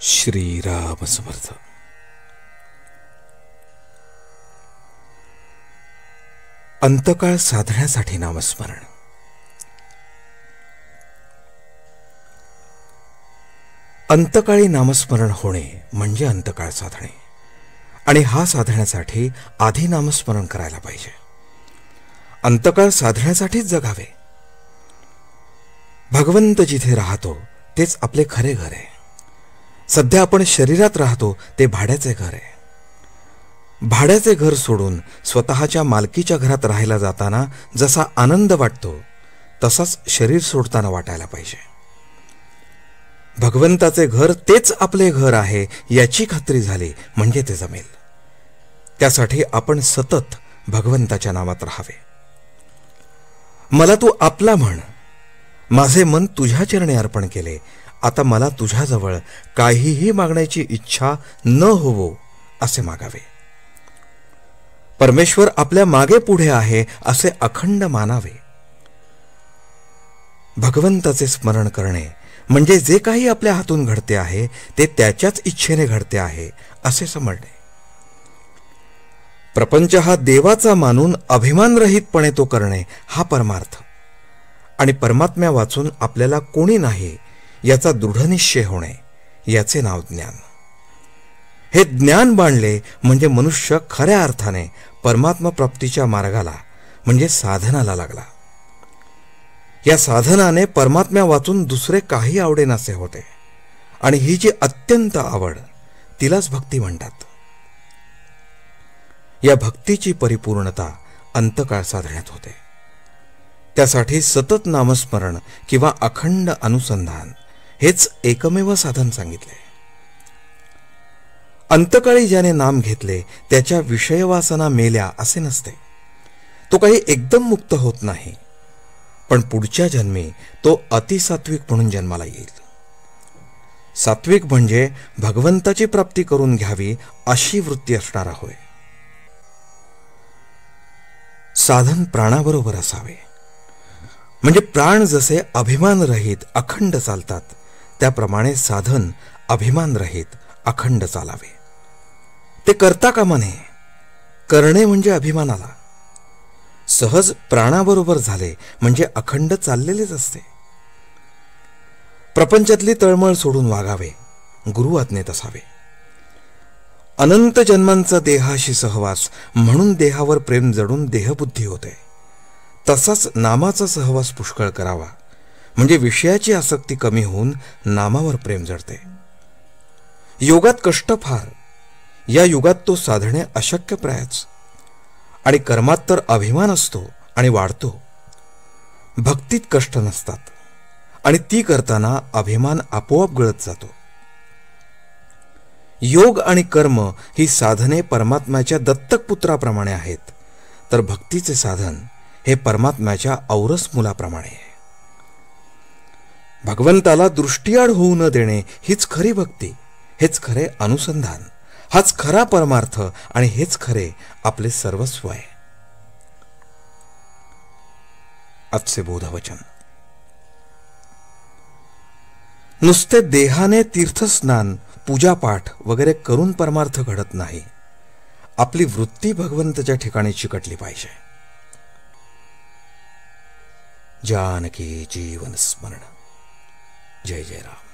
श्रीराम समर्थ. अंतकाळ साधण्यासाठी नामस्मरण. अंतकाळी नामस्मरण होणे म्हणजे अंतकाळ साधणे, आणि हा साधण्यासाठी आधी नामस्मरण करायला पाहिजे. अंतकाळ साधण्यासाठीच जगावे. भगवंत जिथे राहतो तेच आपले खरे घर आहे. सध्या आपण शरीरात राहतो ते भाड्याचे घर आहे. भाड्याचे घर सोडून स्वतःच्या मालकीच्या घरात राहायला जाताना जसा आनंद वाटतो तसाच शरीर सोडताना वाटायला पाहिजे. भगवंताचे घर तेच आपले घर आहे याची खात्री झाली म्हणजे ते जमेल. त्यासाठी आपण सतत भगवंताच्या नामात राहावे. मला तू आपला म्हण. माझे मन तुझ्या चरणी अर्पण केले. आता मला तुझ्याजवळ काहीही मागण्याची इच्छा न होवो असे मागावे. परमेश्वर आपल्या मागे पुढे आहे असे अखंड मानावे. भगवंताचे स्मरण करणे म्हणजे जे काही आपल्या हातून घडते आहे ते त्याच्याच इच्छेने घडते आहे असे समजणे. प्रपंच हा देवाचा मानून अभिमानरहितपणे तो करणे हा परमार्थ. आणि परमात्म्या वाचून आपल्याला कोणी नाही याचा दृढनिश्चय होणे याचे नाव ज्ञान. हे ज्ञान बाणले म्हणजे मनुष्य खऱ्या अर्थाने परमात्मा प्राप्तीच्या मार्गाला म्हणजे साधनाला लागला. या साधनाने परमात्म्या वाचून दुसरे काही आवडेनासे होते, आणि ही जी अत्यंत आवड तिलाच भक्ती म्हणतात. या भक्तीची परिपूर्णता अंतकाळ साधण्यात होते. त्यासाठी सतत नामस्मरण किंवा अखंड अनुसंधान हेच एकमेव साधन सांगितले. अंतकाळी ज्याने नाम घेतले त्याच्या विषयवासना मेल्या असे नसते. तो काही एकदम मुक्त होत नाही, पण पुढच्या जन्मी तो अतिसात्विक म्हणून जन्माला येईल. सात्विक म्हणजे भगवंताची प्राप्ती करून घ्यावी अशी वृत्ती असणारा होय. साधन प्राणाबरोबर असावे. म्हणजे प्राण जसे अभिमानरहित अखंड चालतात त्याप्रमाणे साधन अभिमानरहित अखंड चालावे. ते करता कामा नये. करणे म्हणजे अभिमानाला. सहज प्राणाबरोबर झाले म्हणजे अखंड चाललेलेच असते. प्रपंचातली तळमळ सोडून वागावे. गुरु आज्ञेत असावे. अनंत जन्मांचा देहाशी सहवास म्हणून देहावर प्रेम जडून देहबुद्धी होते. तसाच नामाचा सहवास पुष्कळ करावा म्हणजे विषयाची आसक्ती कमी होऊन नामावर प्रेम जडते. योगात कष्ट फार. या युगात तो साधणे अशक्यप्रायच. आणि कर्मात तर अभिमान असतो आणि वाढतो. भक्तीत कष्ट नसतात, आणि ती करताना अभिमान आपोआप गळत जातो. योग आणि कर्म ही साधने परमात्म्याच्या दत्तक पुत्राप्रमाणे आहेत, तर भक्तीचे साधन हे परमात्म्याच्या औरस मुलाप्रमाणे आहे. भगवंताला दृष्टीआड होऊ न देणे हीच खरी भक्ती, हेच खरे अनुसंधान, हाच खरा परमार्थ, आणि हेच खरे आपले सर्वस्व आहे. आजचे बोधवचन. नुसते देहाने तीर्थस्नान पूजापाठ वगैरे करून परमार्थ घडत नाही. आपली वृत्ती भगवंताच्या ठिकाणी चिकटली पाहिजे. जानकी जीवन स्मरण. जय जय राम.